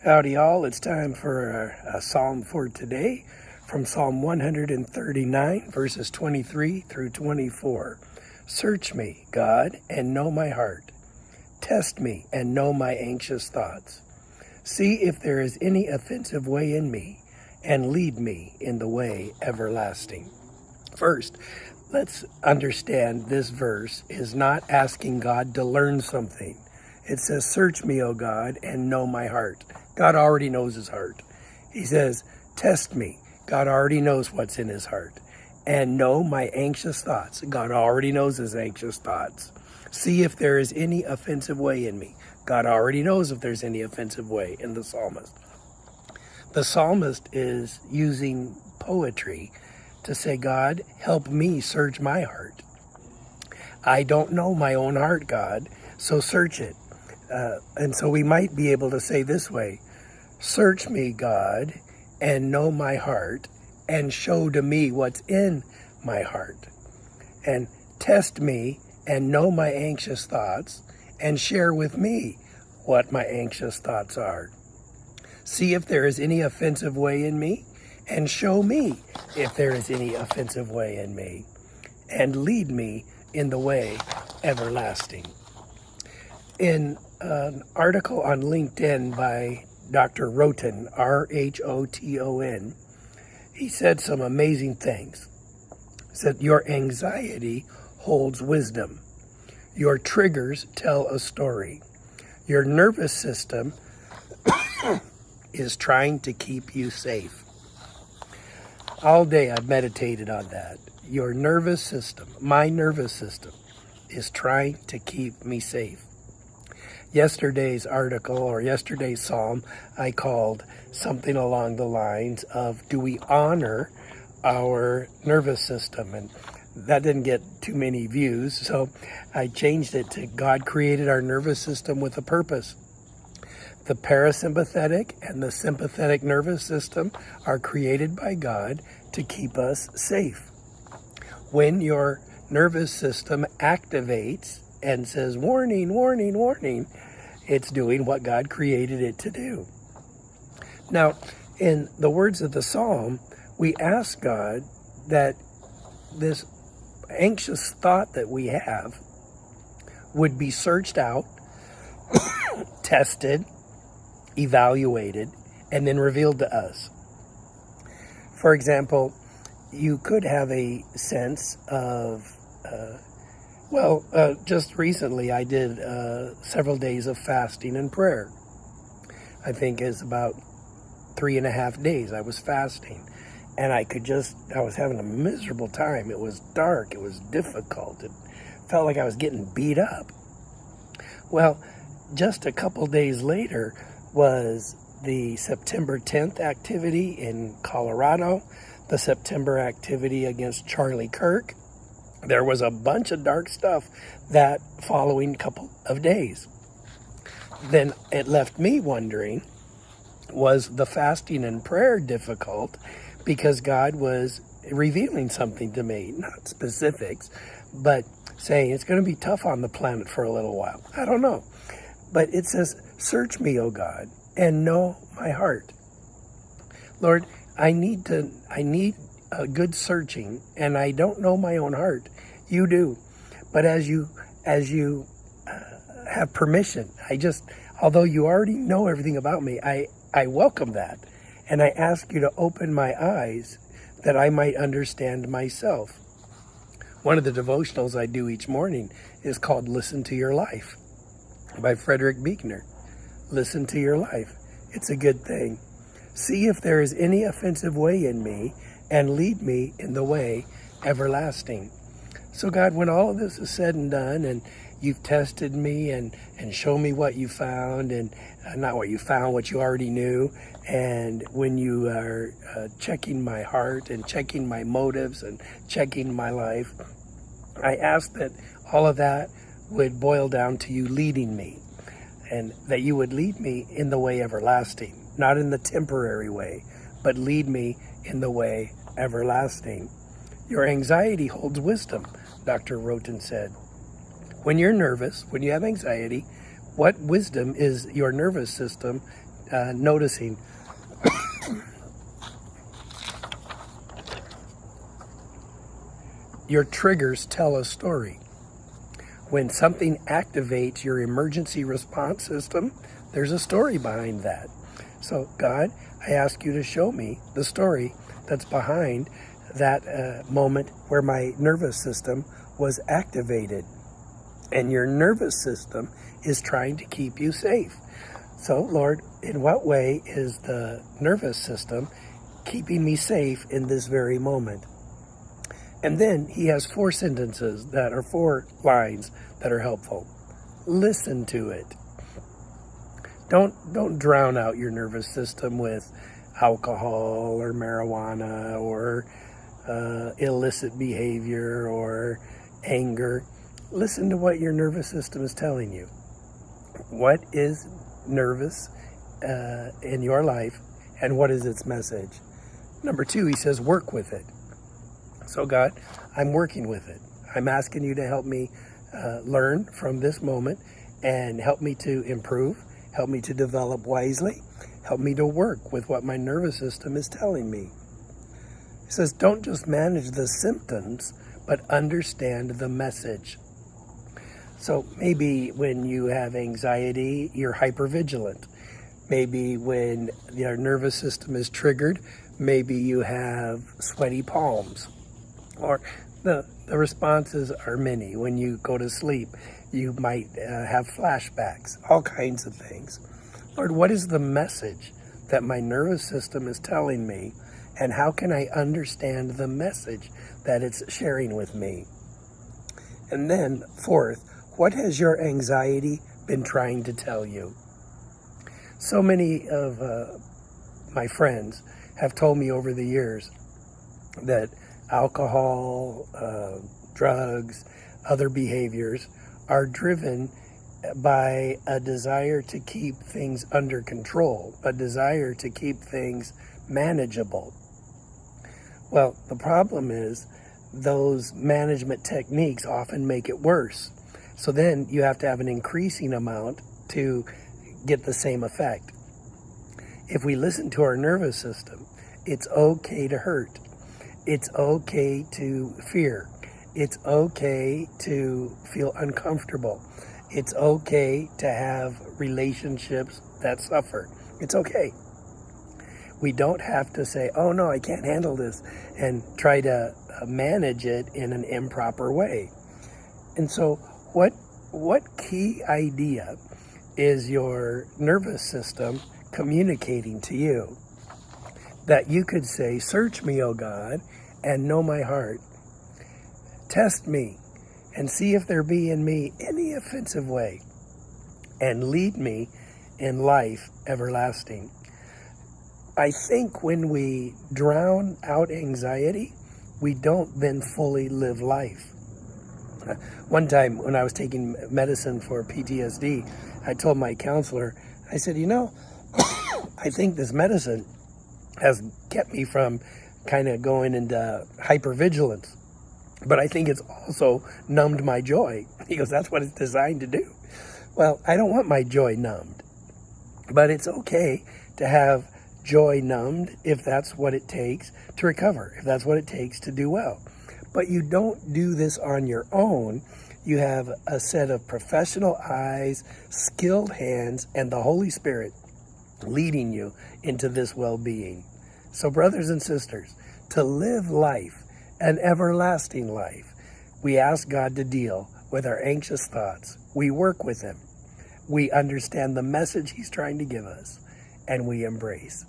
Howdy, all. It's time for a psalm for today from Psalm 139, verses 23 through 24. Search me, God, and know my heart. Test me and know my anxious thoughts. See if there is any offensive way in me, and lead me in the way everlasting. First, let's understand this verse is not asking God to learn something. It says, search me, O God, and know my heart. God already knows his heart. He says, test me. God already knows what's in his heart. And know my anxious thoughts. God already knows his anxious thoughts. See if there is any offensive way in me. God already knows if there's any offensive way in the psalmist. The psalmist is using poetry to say, God, help me search my heart. I don't know my own heart, God, so search it. And so we might be able to say this way, search me, God, and know my heart, and show to me what's in my heart. And test me and know my anxious thoughts, and share with me what my anxious thoughts are. See if there is any offensive way in me, and show me if there is any offensive way in me, and lead me in the way everlasting. In an article on LinkedIn by Dr. Roten, R-H-O-T-O-N, he said some amazing things. He said, your anxiety holds wisdom. Your triggers tell a story. Your nervous system is trying to keep you safe. All day I've meditated on that. Your nervous system, my nervous system, is trying to keep me safe. Yesterday's article or yesterday's psalm I called something along the lines of, do we honor our nervous system? And that didn't get too many views, so I changed it to, God created our nervous system with a purpose. The parasympathetic and the sympathetic nervous system are created by God to keep us safe. When your nervous system activates and says, warning, warning, warning, it's doing what God created it to do. Now, in the words of the psalm, we ask God that this anxious thought that we have would be searched out, tested, evaluated, and then revealed to us. For example, you could have a sense of just recently I did several days of fasting and prayer. I think it's about 3.5 days I was fasting. And I was having a miserable time. It was dark. It was difficult. It felt like I was getting beat up. Well, just a couple days later was the September 10th activity in Colorado, the September activity against Charlie Kirk. There was a bunch of dark stuff that following couple of days. Then it left me wondering, was the fasting and prayer difficult because God was revealing something to me? Not specifics, but saying it's going to be tough on the planet for a little while. I don't know. But it says, search me, O God, and know my heart. Lord, I need a good searching, and I don't know my own heart. You do. But as you have permission, although you already know everything about me, I welcome that. And I ask you to open my eyes that I might understand myself. One of the devotionals I do each morning is called Listen to Your Life by Frederick Buechner. Listen to your life. It's a good thing. See if there is any offensive way in me, and lead me in the way everlasting. So God, when all of this is said and done, and you've tested me and shown me what you found, and not what you found, what you already knew, and when you are checking my heart and checking my motives and checking my life, I ask that all of that would boil down to you leading me, and that you would lead me in the way everlasting, not in the temporary way, but lead me in the way everlasting. Your anxiety holds wisdom, Dr. Roten said. When you're nervous, when you have anxiety, what wisdom is your nervous system noticing your triggers tell a story. When something activates your emergency response system, there's a story behind that. So, God, I ask you to show me the story that's behind that moment where my nervous system was activated. And your nervous system is trying to keep you safe. So, Lord, in what way is the nervous system keeping me safe in this very moment? And then he has 4 sentences that are 4 lines that are helpful. Listen to it. Don't drown out your nervous system with alcohol or marijuana or illicit behavior or anger. Listen to what your nervous system is telling you. What is nervous in your life, and what is its message? Number 2, he says, work with it. So God, I'm working with it. I'm asking you to help me learn from this moment and help me to improve, help me to develop wisely, help me to work with what my nervous system is telling me. He says, don't just manage the symptoms, but understand the message. So maybe when you have anxiety, you're hypervigilant. Maybe when your nervous system is triggered, maybe you have sweaty palms. Or the responses are many. When you go to sleep, you might have flashbacks, all kinds of things. Lord, what is the message that my nervous system is telling me, and how can I understand the message that it's sharing with me? And then, 4th, what has your anxiety been trying to tell you? So many of my friends have told me over the years that alcohol, drugs, other behaviors are driven by a desire to keep things under control, a desire to keep things manageable. Well, the problem is those management techniques often make it worse. So then you have to have an increasing amount to get the same effect. If we listen to our nervous system, it's okay to hurt. It's okay to fear. It's okay to feel uncomfortable. It's okay to have relationships that suffer. It's okay. We don't have to say, oh no, I can't handle this, and try to manage it in an improper way. And so what key idea is your nervous system communicating to you that you could say, search me, O God, and know my heart. Test me and see if there be in me any offensive way, and lead me in life everlasting. I think when we drown out anxiety, we don't then fully live life. One time when I was taking medicine for PTSD, I told my counselor, I said, I think this medicine has kept me from kind of going into hypervigilance, but I think it's also numbed my joy. He goes, that's what it's designed to do. Well, I don't want my joy numbed, but it's okay to have joy numbed if that's what it takes to recover, if that's what it takes to do well. But you don't do this on your own. You have a set of professional eyes, skilled hands, and the Holy Spirit leading you into this well-being. So brothers and sisters, to live life, an everlasting life, we ask God to deal with our anxious thoughts. We work with Him. We understand the message He's trying to give us, and we embrace.